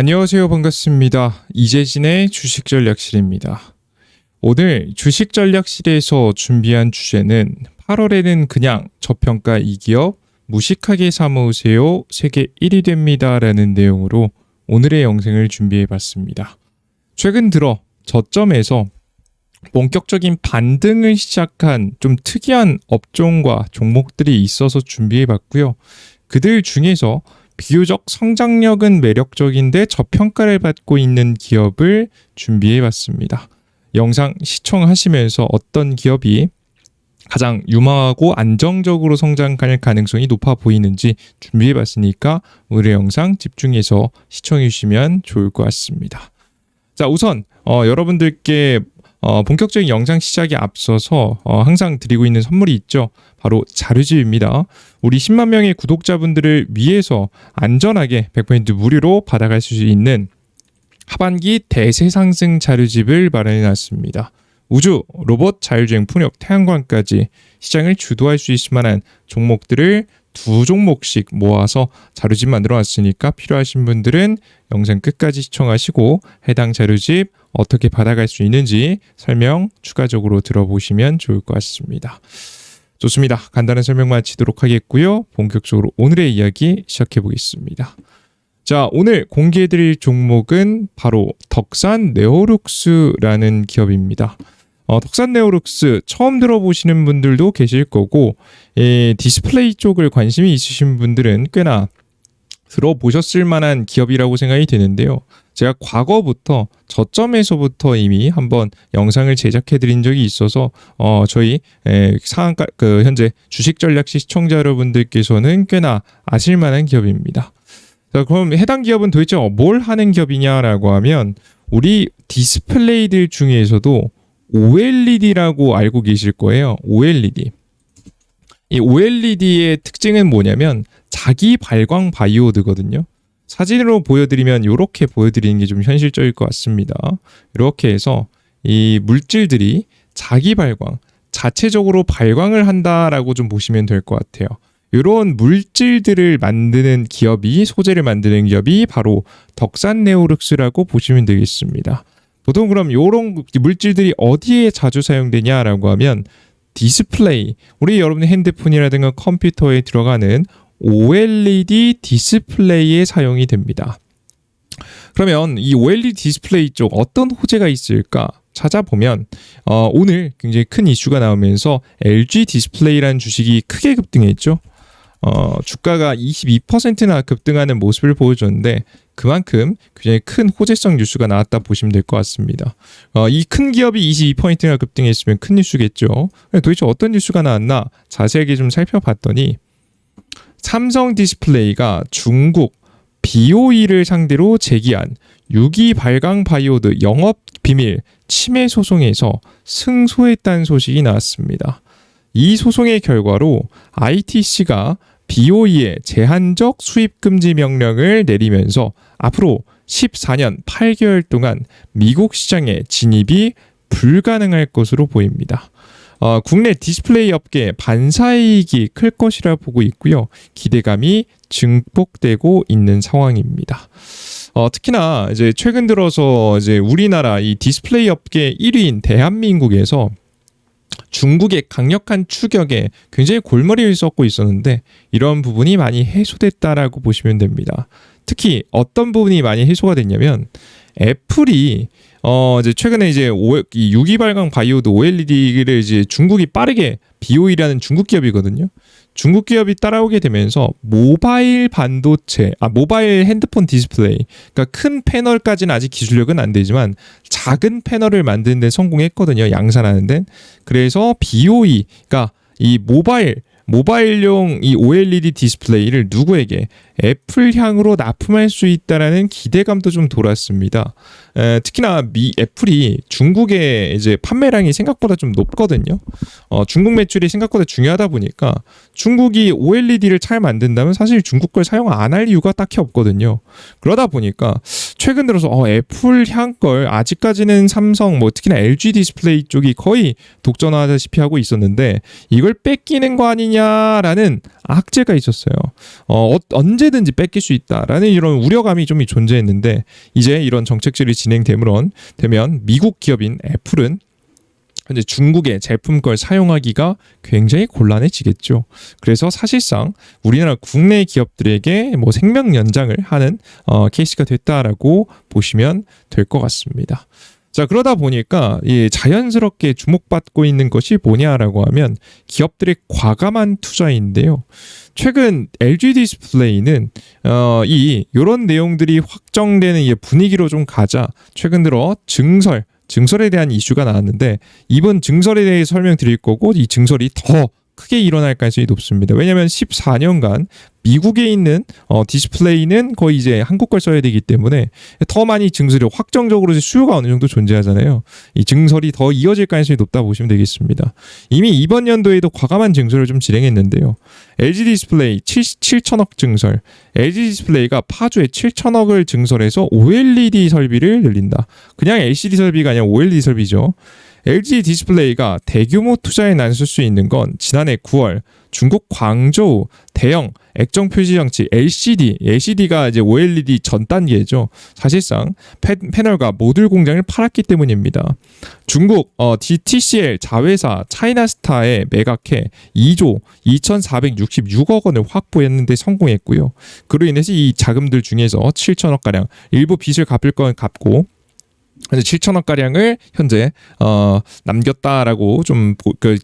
안녕하세요. 반갑습니다. 이재진의 주식전략실입니다. 오늘 주식전략실에서 준비한 주제는 8월에는 그냥 저평가 이 기업 무식하게 사모으세요. 세계 1위 됩니다. 라는 내용으로 오늘의 영상을 준비해봤습니다. 최근 들어 저점에서 본격적인 반등을 시작한 좀 특이한 업종과 종목들이 있어서 준비해봤고요. 그들 중에서 비교적 성장력은 매력적인데 저평가를 받고 있는 기업을 준비해봤습니다. 영상 시청하시면서 어떤 기업이 가장 유망하고 안정적으로 성장할 가능성이 높아 보이는지 준비해봤으니까 오늘의 영상 집중해서 시청해주시면 좋을 것 같습니다. 자, 우선 여러분들께 본격적인 영상 시작에 앞서서 항상 드리고 있는 선물이 있죠. 바로 자료집입니다. 우리 10만 명의 구독자분들을 위해서 안전하게 100% 무료로 받아갈 수 있는 하반기 대세상승 자료집을 마련해 놨습니다. 우주, 로봇, 자율주행, 풍력, 태양광까지 시장을 주도할 수 있을 만한 종목들을 2종목씩 모아서 자료집 만들어 놨으니까 필요하신 분들은 영상 끝까지 시청하시고 해당 자료집 어떻게 받아갈 수 있는지 설명 추가적으로 들어보시면 좋을 것 같습니다. 좋습니다. 간단한 설명 마치도록 하겠고요. 본격적으로 오늘의 이야기 시작해 보겠습니다. 자, 오늘 공개해드릴 종목은 바로 덕산네오룩스라는 기업입니다. 덕산네오룩스 처음 들어보시는 분들도 계실 거고 디스플레이 쪽을 관심이 있으신 분들은 꽤나 들어보셨을 만한 기업이라고 생각이 되는데요. 제가 과거부터 저점에서부터 이미 한번 영상을 제작해 드린 적이 있어서 저희 상한가 현재 주식 전략 시청자 여러분들께서는 꽤나 아실 만한 기업입니다. 자, 그럼 해당 기업은 도대체 뭘 하는 기업이냐라고 하면 우리 디스플레이들 중에서도 OLED라고 알고 계실 거예요. OLED. 이 OLED의 특징은 뭐냐면 자기 발광 바이오드거든요. 사진으로 보여드리면 이렇게 보여드리는 게 좀 현실적일 것 같습니다. 이렇게 해서 이 물질들이 자기 발광, 자체적으로 발광을 한다라고 좀 보시면 될 것 같아요. 이런 물질들을 만드는 기업이, 소재를 만드는 기업이 바로 덕산네오룩스라고 보시면 되겠습니다. 보통 그럼 이런 물질들이 어디에 자주 사용되냐라고 하면 디스플레이, 우리 여러분의 핸드폰이라든가 컴퓨터에 들어가는 OLED 디스플레이에 사용이 됩니다. 그러면 이 OLED 디스플레이 쪽 어떤 호재가 있을까 찾아보면 오늘 굉장히 큰 이슈가 나오면서 LG 디스플레이라는 주식이 크게 급등했죠. 주가가 22%나 급등하는 모습을 보여줬는데 그만큼 굉장히 큰 호재성 뉴스가 나왔다 보시면 될 것 같습니다. 이 큰 기업이 22%나 급등했으면 큰 뉴스겠죠. 도대체 어떤 뉴스가 나왔나 자세하게 좀 살펴봤더니 삼성 디스플레이가 중국 BOE를 상대로 제기한 유기 발광 바이오드 영업 비밀 침해 소송에서 승소했다는 소식이 나왔습니다. 이 소송의 결과로 ITC가 BOE의 제한적 수입 금지 명령을 내리면서 앞으로 14년 8개월 동안 미국 시장에 진입이 불가능할 것으로 보입니다. 국내 디스플레이 업계 반사이익이 클 것이라 보고 있고요. 기대감이 증폭되고 있는 상황입니다. 특히나 이제 최근 들어서 이제 우리나라 이 디스플레이 업계 1위인 대한민국에서 중국의 강력한 추격에 굉장히 골머리를 썩고 있었는데 이런 부분이 많이 해소됐다라고 보시면 됩니다. 특히 어떤 부분이 많이 해소가 됐냐면 애플이 이제 최근에 이제 이 유기 발광 바이오드 OLED를 이제 중국이 빠르게 BOE라는 중국 기업이거든요. 중국 기업이 따라오게 되면서 모바일 반도체, 모바일 핸드폰 디스플레이, 그러니까 큰 패널까지는 아직 기술력은 안 되지만 작은 패널을 만드는 데 성공했거든요. 양산하는 데. 그래서 BOE가 이 모바일용 이 OLED 디스플레이를 누구에게 애플향으로 납품할 수 있다라는 기대감도 좀 돌았습니다. 특히나 애플이 중국의 이제 판매량이 생각보다 좀 높거든요. 중국 매출이 생각보다 중요하다 보니까 중국이 OLED를 잘 만든다면 사실 중국 걸 사용 안 할 이유가 딱히 없거든요. 그러다 보니까 최근 들어서 애플 향 걸 아직까지는 삼성 뭐 특히나 LG 디스플레이 쪽이 거의 독점하다시피 하고 있었는데 이걸 뺏기는 거 아니냐라는 악재가 있었어요. 언제든지 뺏길 수 있다라는 이런 우려감이 좀 존재했는데 이제 이런 정책들이 진행되면 미국 기업인 애플은 현재 중국의 제품 걸 사용하기가 굉장히 곤란해지겠죠. 그래서 사실상 우리나라 국내 기업들에게 뭐 생명 연장을 하는 케이스가 됐다라고 보시면 될 것 같습니다. 자, 그러다 보니까 자연스럽게 주목받고 있는 것이 뭐냐라고 하면 기업들의 과감한 투자인데요. 최근 LG 디스플레이는 이런 내용들이 확정되는 분위기로 좀 가자 최근 들어 증설에 대한 이슈가 나왔는데 이번 증설에 대해 설명드릴 거고 이 증설이 더 크게 일어날 가능성이 높습니다. 왜냐하면 14년간 미국에 있는 디스플레이는 거의 이제 한국 걸 써야 되기 때문에 더 많이 증설이 확정적으로 수요가 어느 정도 존재하잖아요. 이 증설이 더 이어질 가능성이 높다 보시면 되겠습니다. 이미 이번 연도에도 과감한 증설을 좀 진행했는데요. LG 디스플레이 7천억 증설, LG 디스플레이가 파주에 7천억을 증설해서 OLED 설비를 늘린다. 그냥 LCD 설비가 아니라 OLED 설비죠. LG 디스플레이가 대규모 투자에 나설 수 있는 건 지난해 9월 중국 광저우 대형 액정 표시 장치 LCD가 이제 OLED 전 단계죠. 사실상 패널과 모듈 공장을 팔았기 때문입니다. 중국 TCL 자회사 차이나스타에 매각해 2조 2,466억 원을 확보했는데 성공했고요. 그로 인해서 이 자금들 중에서 7천억 가량 일부 빚을 갚을 건 갚고 7천억 가량을 현재 남겼다라고 좀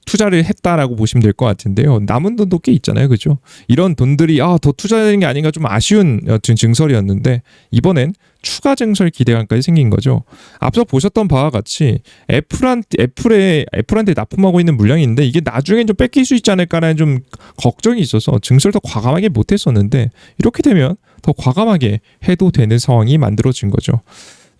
투자를 했다라고 보시면 될 것 같은데요. 남은 돈도 꽤 있잖아요, 그죠? 이런 돈들이 더 투자되는 게 아닌가 좀 아쉬운 증설이었는데 이번엔 추가 증설 기대감까지 생긴 거죠. 앞서 보셨던 바와 같이 애플한테 납품하고 있는 물량이 있는데 이게 나중엔 좀 뺏길 수 있지 않을까라는 좀 걱정이 있어서 증설 더 과감하게 못했었는데 이렇게 되면 더 과감하게 해도 되는 상황이 만들어진 거죠.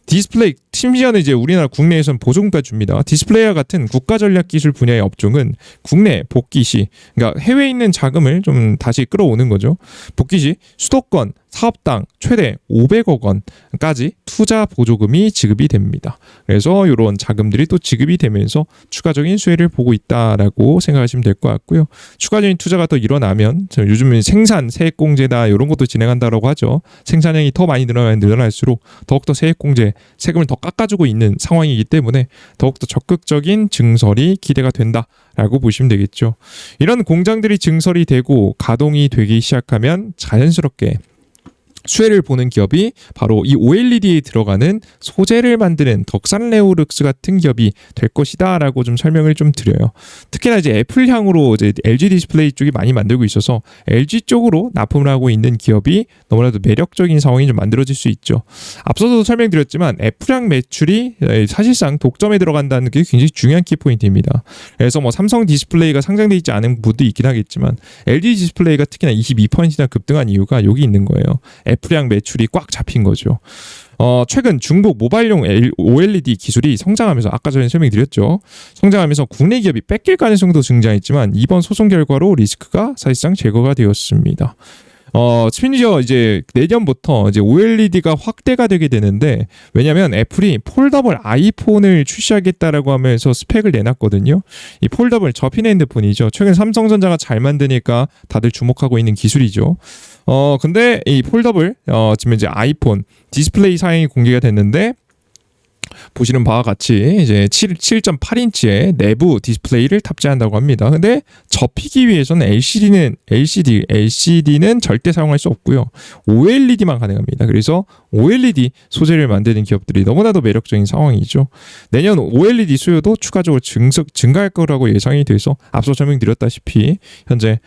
디스플레이 심지어는 이제 우리나라 국내에서는 보조금까지 줍니다. 디스플레이와 같은 국가 전략 기술 분야의 업종은 국내 복귀 시, 그러니까 해외에 있는 자금을 좀 다시 끌어오는 거죠. 복귀 시 수도권 사업당 최대 500억 원까지 투자 보조금이 지급이 됩니다. 그래서 이런 자금들이 또 지급이 되면서 추가적인 수혜를 보고 있다라고 생각하시면 될 것 같고요. 추가적인 투자가 더 일어나면 요즘은 생산 세액공제다 이런 것도 진행한다라고 하죠. 생산량이 더 많이 늘어날수록 더욱더 세액공제 세금을 더 깎아주고 있는 상황이기 때문에 더욱더 적극적인 증설이 기대가 된다라고 보시면 되겠죠. 이런 공장들이 증설이 되고 가동이 되기 시작하면 자연스럽게 수혜를 보는 기업이 바로 이 OLED에 들어가는 소재를 만드는 덕산레오룩스 같은 기업이 될 것이다라고 좀 설명을 좀 드려요. 특히나 이제 애플향으로 이제 LG 디스플레이 쪽이 많이 만들고 있어서 LG 쪽으로 납품을 하고 있는 기업이 너무나도 매력적인 상황이 좀 만들어질 수 있죠. 앞서도 설명드렸지만 애플향 매출이 사실상 독점에 들어간다는 게 굉장히 중요한 키포인트입니다. 그래서 뭐 삼성 디스플레이가 상장돼 있지 않은 부분도 있긴 하겠지만 LG 디스플레이가 특히나 22%나 급등한 이유가 여기 있는 거예요. 애플향 매출이 꽉 잡힌 거죠. 최근 중국 모바일용 OLED 기술이 성장하면서 아까 전에 설명드렸죠. 성장하면서 국내 기업이 뺏길 가능성도 증가했지만 이번 소송 결과로 리스크가 사실상 제거가 되었습니다. 심지어 이제 내년부터 이제 OLED가 확대가 되게 되는데 왜냐하면 애플이 폴더블 아이폰을 출시하겠다라고 하면서 스펙을 내놨거든요. 이 폴더블 접힌 핸드폰이죠. 최근 삼성전자가 잘 만드니까 다들 주목하고 있는 기술이죠. 근데 이 폴더블 지금 이제 아이폰 디스플레이 사양이 공개가 됐는데 보시는 바와 같이 이제 7.8인치의 내부 디스플레이를 탑재한다고 합니다. 근데 접히기 위해서는 LCD는 절대 사용할 수 없고요. OLED만 가능합니다. 그래서 OLED 소재를 만드는 기업들이 너무나도 매력적인 상황이죠. 내년 OLED 수요도 추가적으로 증가할 거라고 예상이 돼서 앞서 설명드렸다시피 현재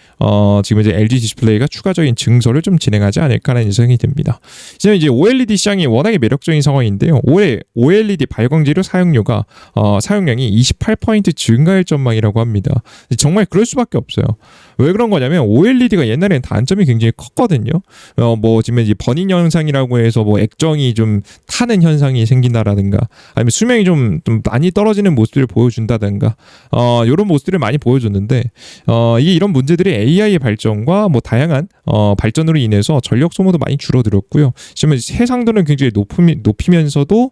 지금 이제 LG 디스플레이가 추가적인 증설을 좀 진행하지 않을까라는 예상이 됩니다. 이제 OLED 시장이 워낙에 매력적인 상황인데요. 올해 OLED OLED 발광재료 사용량이 28% 증가할 전망이라고 합니다. 정말 그럴 수밖에 없어요. 왜 그런 거냐면 OLED가 옛날엔 단점이 굉장히 컸거든요. 뭐 지금 이제 버닝 현상이라고 해서 뭐 액정이 좀 타는 현상이 생긴다라든가 아니면 수명이 좀 많이 떨어지는 모습들을 보여준다든가 이런 모습들을 많이 보여줬는데 이게 이런 문제들이 AI의 발전과 뭐 다양한 발전으로 인해서 전력 소모도 많이 줄어들었고요. 지금 해상도는 굉장히 높이면서도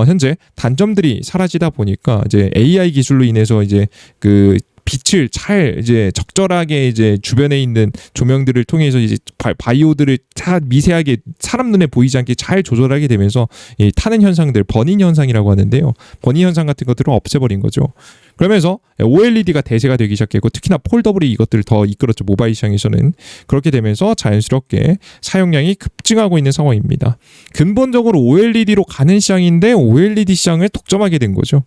현재 단점들이 사라지다 보니까 이제 AI 기술로 인해서 이제 그 빛을 잘 이제 적절하게 이제 주변에 있는 조명들을 통해서 이제 바이오들을 다 미세하게 사람 눈에 보이지 않게 잘 조절하게 되면서 이 타는 현상들 버닝 현상이라고 하는데요. 버닝 현상 같은 것들을 없애버린 거죠. 그러면서 OLED가 대세가 되기 시작했고 특히나 폴더블이 이것들을 더 이끌었죠. 모바일 시장에서는. 그렇게 되면서 자연스럽게 사용량이 급증하고 있는 상황입니다. 근본적으로 OLED로 가는 시장인데 OLED 시장을 독점하게 된 거죠.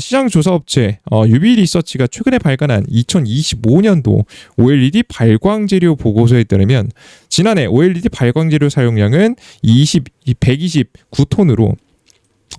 시장 조사업체 UB 리서치가 최근에 발간한 2025년도 OLED 발광재료 보고서에 따르면 지난해 OLED 발광재료 사용량은 129톤으로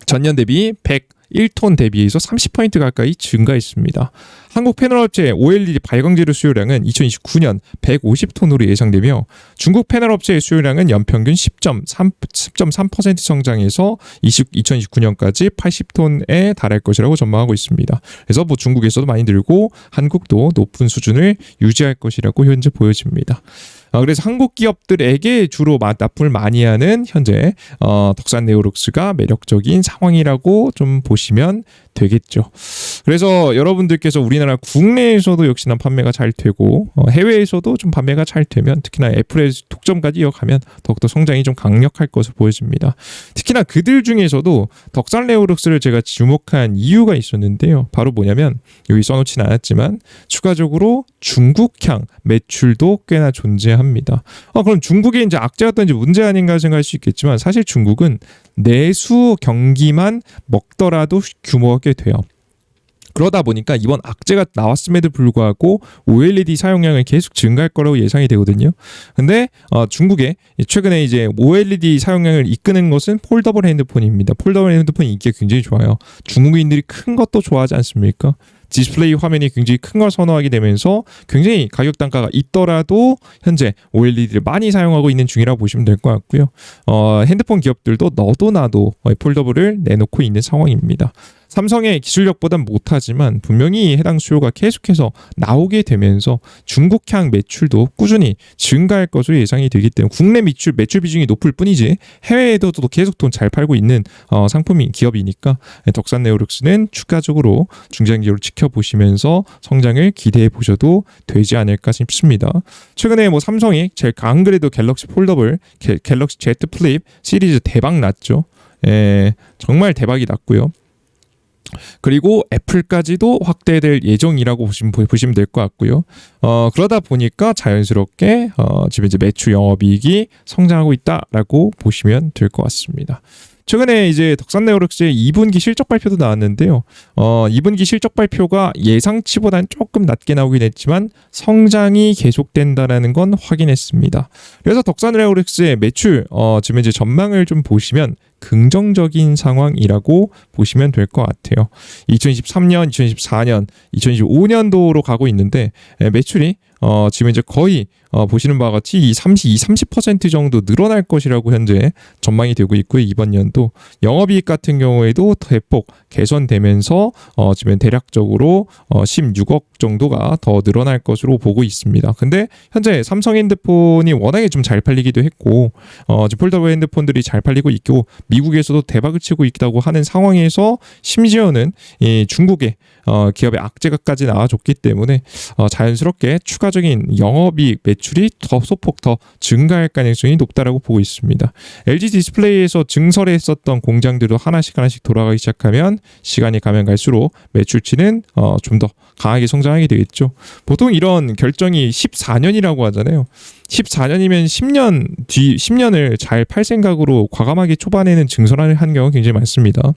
전년 대비 101톤 대비해서 30% 가까이 증가했습니다. 한국 패널업체 OLED 발광재료 수요량은 2029년 150톤으로 예상되며 중국 패널업체의 수요량은 연평균 10.3% 성장해서 2029년까지 80톤에 달할 것이라고 전망하고 있습니다. 그래서 뭐 중국에서도 많이 늘고 한국도 높은 수준을 유지할 것이라고 현재 보여집니다. 그래서 한국 기업들에게 주로 납품을 많이 하는 현재 덕산 네오룩스가 매력적인 상황이라고 좀 보시면 되겠죠. 그래서 여러분들께서 우리나라 국내에서도 역시나 판매가 잘 되고 해외에서도 좀 판매가 잘 되면 특히나 애플의 독점까지 이어가면 더욱더 성장이 좀 강력할 것으로 보여집니다. 특히나 그들 중에서도 덕산 네오룩스를 제가 주목한 이유가 있었는데요. 바로 뭐냐면 여기 써놓지는 않았지만 추가적으로 중국향 매출도 꽤나 존재합니다. 그럼 중국에 이제 악재가 어떤지 문제 아닌가 생각할 수 있겠지만 사실 중국은 내수 경기만 먹더라도 규모가 꽤 돼요. 그러다 보니까 이번 악재가 나왔음에도 불구하고 OLED 사용량을 계속 증가할 거라고 예상이 되거든요. 근데 중국에 최근에 이제 OLED 사용량을 이끄는 것은 폴더블 핸드폰입니다. 폴더블 핸드폰 인기가 굉장히 좋아요. 중국인들이 큰 것도 좋아하지 않습니까? 디스플레이 화면이 굉장히 큰 걸 선호하게 되면서 굉장히 가격 단가가 있더라도 현재 OLED를 많이 사용하고 있는 중이라고 보시면 될 것 같고요. 핸드폰 기업들도 너도 나도 폴더블을 내놓고 있는 상황입니다. 삼성의 기술력보단 못하지만 분명히 해당 수요가 계속해서 나오게 되면서 중국향 매출도 꾸준히 증가할 것으로 예상이 되기 때문에 국내 매출 비중이 높을 뿐이지 해외에도 또 계속 돈 잘 팔고 있는 상품인 기업이니까 덕산 네오룩스는 추가적으로 중장기로 지켜보시면서 성장을 기대해 보셔도 되지 않을까 싶습니다. 최근에 뭐 삼성이 안 그래도 갤럭시 폴더블, 갤럭시 Z 플립 시리즈 대박 났죠. 정말 대박이 났고요. 그리고 애플까지도 확대될 예정이라고 보시면 될 것 같고요. 그러다 보니까 자연스럽게 지금 이제 매출 영업이익이 성장하고 있다라고 보시면 될 것 같습니다. 최근에 이제 덕산 네오룩스의 2분기 실적 발표도 나왔는데요. 2분기 실적 발표가 예상치보다는 조금 낮게 나오긴 했지만 성장이 계속된다라는 건 확인했습니다. 그래서 덕산 네오룩스의 매출 지금 이제 전망을 좀 보시면 긍정적인 상황이라고 보시면 될 것 같아요. 2023년, 2024년, 2025년도로 가고 있는데 매출이 지금 이제 거의 보시는 바와 같이 30% 정도 늘어날 것이라고 현재 전망이 되고 있고요. 이번 연도 영업이익 같은 경우에도 대폭 개선되면서 지금 대략적으로 16억 정도가 더 늘어날 것으로 보고 있습니다. 근데 현재 삼성 핸드폰이 워낙에 좀 잘 팔리기도 했고 지금 폴더블 핸드폰들이 잘 팔리고 있고 미국에서도 대박을 치고 있다고 하는 상황에서 심지어는 이 중국의 기업의 악재가까지 나와줬기 때문에 자연스럽게 추가적인 영업이익 매출이 소폭 더 증가할 가능성이 높다라고 보고 있습니다. LG 디스플레이에서 증설했었던 공장들도 하나씩 돌아가기 시작하면 시간이 가면 갈수록 매출치는 좀 더 강하게 성장하게 되겠죠. 보통 이런 결정이 14년이라고 하잖아요. 14년이면 10년을 잘 팔 생각으로 과감하게 초반에는 증설을 하는 경우가 굉장히 많습니다.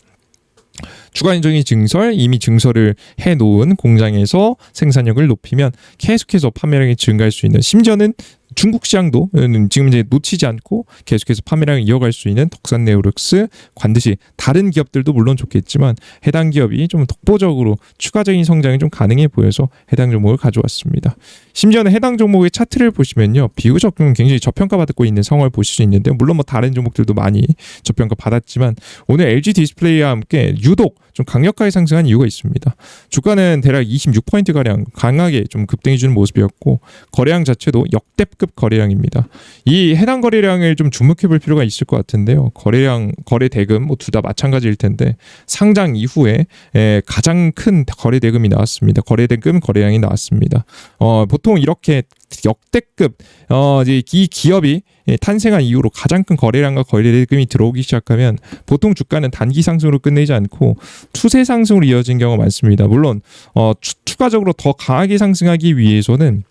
추가적인 증설, 이미 증설을 해놓은 공장에서 생산력을 높이면 계속해서 판매량이 증가할 수 있는, 심지어는 중국 시장도 지금 이제 놓치지 않고 계속해서 판매량을 이어갈 수 있는 덕산 네오룩스, 반드시 다른 기업들도 물론 좋겠지만 해당 기업이 좀 독보적으로 추가적인 성장이 좀 가능해 보여서 해당 종목을 가져왔습니다. 심지어는 해당 종목의 차트를 보시면요, 비교적 굉장히 저평가 받고 있는 상황을 보실 수 있는데, 물론 뭐 다른 종목들도 많이 저평가 받았지만 오늘 LG 디스플레이와 함께 유독 좀 강력하게 상승한 이유가 있습니다. 주가는 대략 26% 가량 강하게 좀 급등해주는 모습이었고, 거래량 자체도 역대급 거래량입니다. 이 해당 거래량을 좀 주목해볼 필요가 있을 것 같은데요. 거래량, 거래 대금 뭐 둘 다 마찬가지일 텐데 상장 이후에 가장 큰 거래 대금이 나왔습니다. 거래 대금, 거래량이 나왔습니다. 보통 이렇게 역대급 이 기업이 탄생한 이후로 가장 큰 거래량과 거래 대금이 들어오기 시작하면 보통 주가는 단기 상승으로 끝내지 않고 추세 상승으로 이어진 경우가 많습니다. 물론 추가적으로 더 강하게 상승하기 위해서는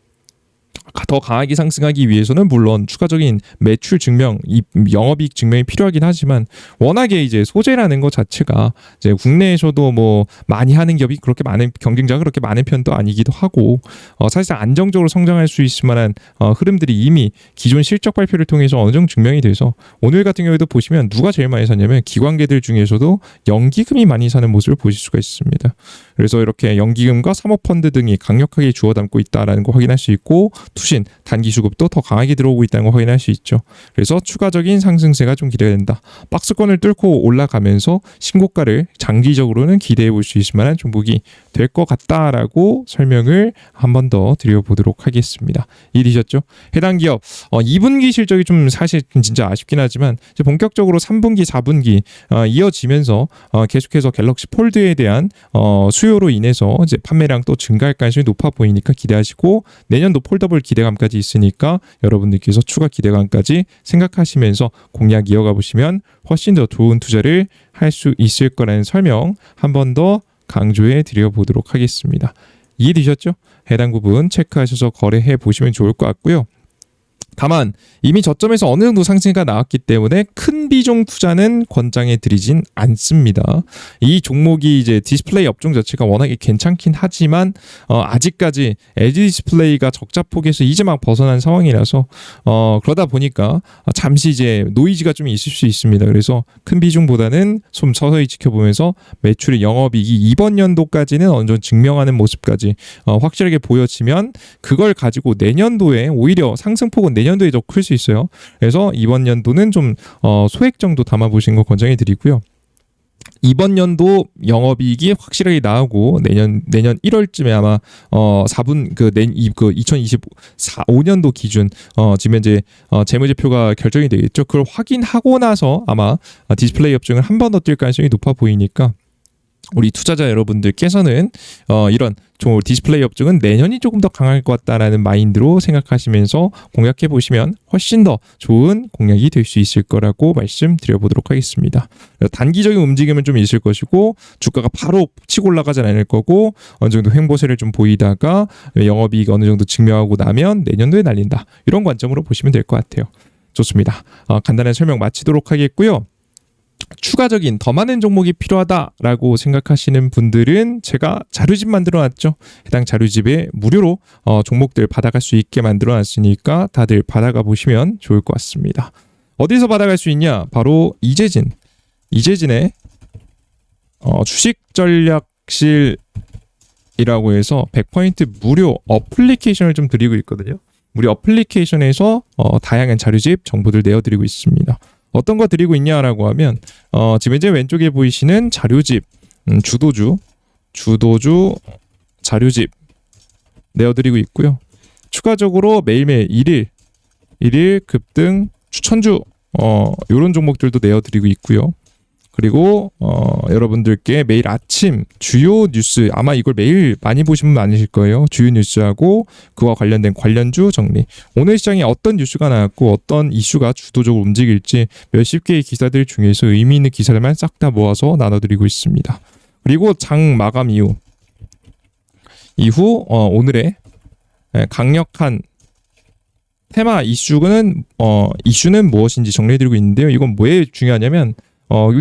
물론 추가적인 매출 증명, 이 영업이익 증명이 필요하긴 하지만, 워낙에 이제 소재라는 것 자체가 이제 국내에서도 뭐 많이 하는 기업이 그렇게 많은, 경쟁자가 그렇게 많은 편도 아니기도 하고, 사실상 안정적으로 성장할 수 있을 만한 흐름들이 이미 기존 실적 발표를 통해서 어느 정도 증명이 돼서, 오늘 같은 경우에도 보시면 누가 제일 많이 샀냐면 기관계들 중에서도 연기금이 많이 사는 모습을 보실 수가 있습니다. 그래서 이렇게 연기금과 사모펀드 등이 강력하게 주워 담고 있다라는 거 확인할 수 있고, 투신, 단기 수급도 더 강하게 들어오고 있다는 걸 확인할 수 있죠. 그래서 추가적인 상승세가 좀 기대된다. 박스권을 뚫고 올라가면서 신고가를 장기적으로는 기대해 볼 수 있을 만한 종목이 될 것 같다라고 설명을 한 번 더 드려보도록 하겠습니다. 이해되셨죠? 해당 기업 2분기 실적이 좀 사실 진짜 아쉽긴 하지만 이제 본격적으로 3분기, 4분기 이어지면서 계속해서 갤럭시 폴드에 대한 수요로 인해서 이제 판매량 또 증가할 가능성이 높아 보이니까 기대하시고, 내년도 폴더블 기대감까지 있으니까 여러분들께서 추가 기대감까지 생각하시면서 공략 이어가 보시면 훨씬 더 좋은 투자를 할 수 있을 거라는 설명 한 번 더 강조해 드려 보도록 하겠습니다. 이해되셨죠? 해당 부분 체크하셔서 거래해 보시면 좋을 것 같고요. 다만 이미 저점에서 어느 정도 상승가 나왔기 때문에 큰 비중 투자는 권장해 드리진 않습니다. 이 종목이 이제 디스플레이 업종 자체가 워낙에 괜찮긴 하지만 아직까지 LG 디스플레이가 적자 폭에서 이제 막 벗어난 상황이라서 그러다 보니까 잠시 이제 노이즈가 좀 있을 수 있습니다. 그래서 큰 비중보다는 좀 서서히 지켜보면서 매출의 영업이익이 이번 연도까지는 어느 정도 증명하는 모습까지 확실하게 보여지면, 그걸 가지고 내년도에 오히려 상승폭은 내년도에 더 클 수 있어요. 그래서 이번 연도는 좀 소액 정도 담아보시는 거 권장해 드리고요. 이번 연도 영업이익이 확실하게 나오고 내년 1월쯤에 아마 2025년도 기준 지금 이제 재무제표가 결정이 되겠죠. 그걸 확인하고 나서 아마 디스플레이 업종을 한 번 더 뛸 가능성이 높아 보이니까, 우리 투자자 여러분들께서는 이런 디스플레이 업종은 내년이 조금 더 강할 것 같다라는 마인드로 생각하시면서 공략해 보시면 훨씬 더 좋은 공략이 될 수 있을 거라고 말씀드려보도록 하겠습니다. 단기적인 움직임은 좀 있을 것이고, 주가가 바로 치고 올라가진 않을 거고, 어느 정도 횡보세를 좀 보이다가 영업이익 어느 정도 증명하고 나면 내년도에 날린다, 이런 관점으로 보시면 될 것 같아요. 좋습니다. 간단한 설명 마치도록 하겠고요. 추가적인 더 많은 종목이 필요하다라고 생각하시는 분들은 제가 자료집 만들어놨죠. 해당 자료집에 무료로 종목들 받아갈 수 있게 만들어놨으니까 다들 받아가 보시면 좋을 것 같습니다. 어디서 받아갈 수 있냐? 바로 이재진의 주식 전략실이라고 해서 100% 무료 어플리케이션을 좀 드리고 있거든요. 무료 어플리케이션에서 다양한 자료집 정보들 내어드리고 있습니다. 어떤 거 드리고 있냐라고 하면 지금 이제 왼쪽에 보이시는 자료집, 주도주 자료집 내어드리고 있고요. 추가적으로 매일매일 일일 급등 추천주 이런 종목들도 내어드리고 있고요. 그리고 여러분들께 매일 아침 주요 뉴스, 아마 이걸 매일 많이 보시면 많으실 거예요. 주요 뉴스하고 그와 관련된 관련주 정리, 오늘 시장에 어떤 뉴스가 나왔고 어떤 이슈가 주도적으로 움직일지 몇십 개의 기사들 중에서 의미 있는 기사들만 싹 다 모아서 나눠드리고 있습니다. 그리고 장 마감 이후 오늘의 강력한 테마 이슈는 무엇인지 정리해드리고 있는데요. 이건 왜 중요하냐면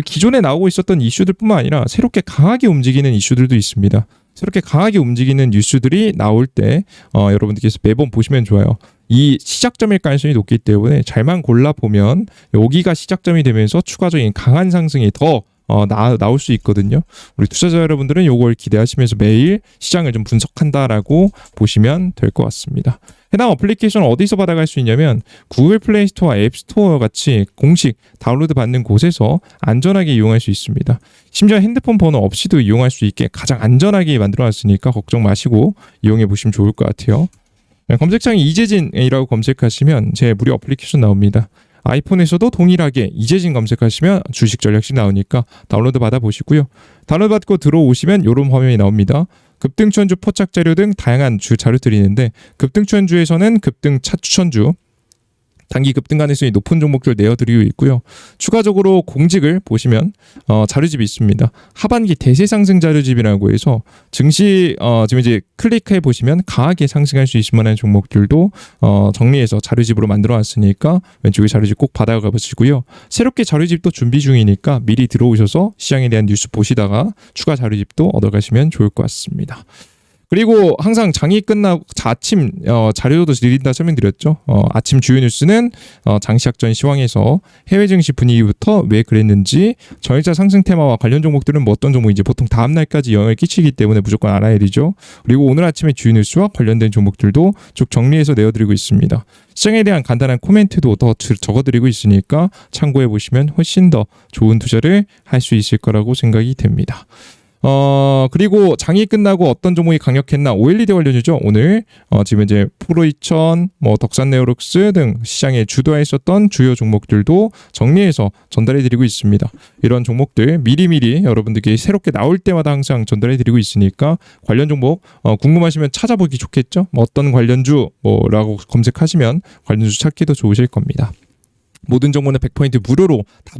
기존에 나오고 있었던 이슈들뿐만 아니라 새롭게 강하게 움직이는 이슈들도 있습니다. 새롭게 강하게 움직이는 뉴스들이 나올 때 여러분들께서 매번 보시면 좋아요. 이 시작점일 가능성이 높기 때문에 잘만 골라보면 여기가 시작점이 되면서 추가적인 강한 상승이 더 나올 수 있거든요. 우리 투자자 여러분들은 이걸 기대하시면서 매일 시장을 좀 분석한다라고 보시면 될 것 같습니다. 해당 어플리케이션을 어디서 받아갈 수 있냐면 구글 플레이 스토어와 앱 스토어 같이 공식 다운로드 받는 곳에서 안전하게 이용할 수 있습니다. 심지어 핸드폰 번호 없이도 이용할 수 있게 가장 안전하게 만들어놨으니까 걱정 마시고 이용해 보시면 좋을 것 같아요. 검색창에 이재진이라고 검색하시면 제 무료 어플리케이션 나옵니다. 아이폰에서도 동일하게 이재진 검색하시면 주식 전략식 나오니까 다운로드 받아보시고요. 다운로드 받고 들어오시면 이런 화면이 나옵니다. 급등추천주 포착 자료 등 다양한 자료들이 있는데 급등추천주에서는 급등 차 추천주, 단기 급등 가능성이 높은 종목들 내어드리고 있고요. 추가적으로 공직을 보시면 자료집이 있습니다. 하반기 대세 상승 자료집이라고 해서 증시 지금 이제 클릭해 보시면 강하게 상승할 수 있을 만한 종목들도 정리해서 자료집으로 만들어놨으니까 왼쪽에 자료집 꼭 받아가 보시고요. 새롭게 자료집도 준비 중이니까 미리 들어오셔서 시장에 대한 뉴스 보시다가 추가 자료집도 얻어가시면 좋을 것 같습니다. 그리고 항상 장이 끝나고 아침 자료도 드린다 설명드렸죠. 아침 주요 뉴스는 장시작 전 시황에서 해외 증시 분위기부터 왜 그랬는지, 전일자 상승 테마와 관련 종목들은 뭐 어떤 종목인지 보통 다음 날까지 영향을 끼치기 때문에 무조건 알아야 되죠. 그리고 오늘 아침에 주요 뉴스와 관련된 종목들도 쭉 정리해서 내어드리고 있습니다. 시장에 대한 간단한 코멘트도 더 적어드리고 있으니까 참고해 보시면 훨씬 더 좋은 투자를 할 수 있을 거라고 생각이 됩니다. 그리고 장이 끝나고 어떤 종목이 강력했나 OLED 관련주죠. 오늘 지금 이제 프로2000, 덕산네오룩스 등 시장에 주도했었던 주요 종목들도 정리해서 전달해드리고 있습니다. 이런 종목들 미리미리 여러분들께 새롭게 나올 때마다 항상 전달해드리고 있으니까 관련 종목 궁금하시면 찾아보기 좋겠죠. 어떤 관련주라고 검색하시면 관련주 찾기도 좋으실 겁니다. 모든 정보는 100%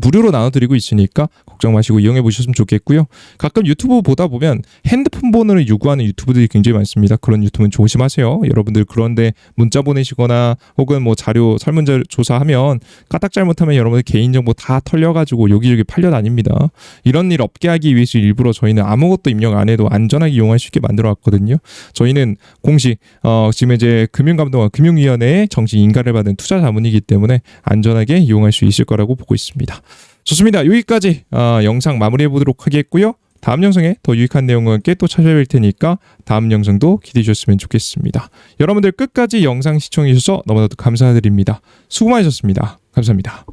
무료로 나눠드리고 있으니까 걱정 마시고 이용해 보셨으면 좋겠고요. 가끔 유튜브 보다 보면 핸드폰 번호를 요구하는 유튜브들이 굉장히 많습니다. 그런 유튜브는 조심하세요. 여러분들 그런데 문자 보내시거나 혹은 자료 설문자 조사하면 까딱 잘못하면 여러분들 개인정보 다 털려가지고 여기저기 팔려다닙니다. 이런 일 없게 하기 위해서 일부러 저희는 아무것도 입력 안 해도 안전하게 이용할 수 있게 만들어 왔거든요. 저희는 공식 지금 이제 금융감독원 금융위원회의 정식 인가를 받은 투자 자문이기 때문에 안전하게 이용할 수 있을 거라고 보고 있습니다. 좋습니다. 여기까지 영상 마무리해 보도록 하겠고요. 다음 영상에 더 유익한 내용과 함께 또 찾아뵐 테니까 다음 영상도 기대해 주셨으면 좋겠습니다. 여러분들 끝까지 영상 시청해 주셔서 너무나도 감사드립니다. 수고 많으셨습니다. 감사합니다.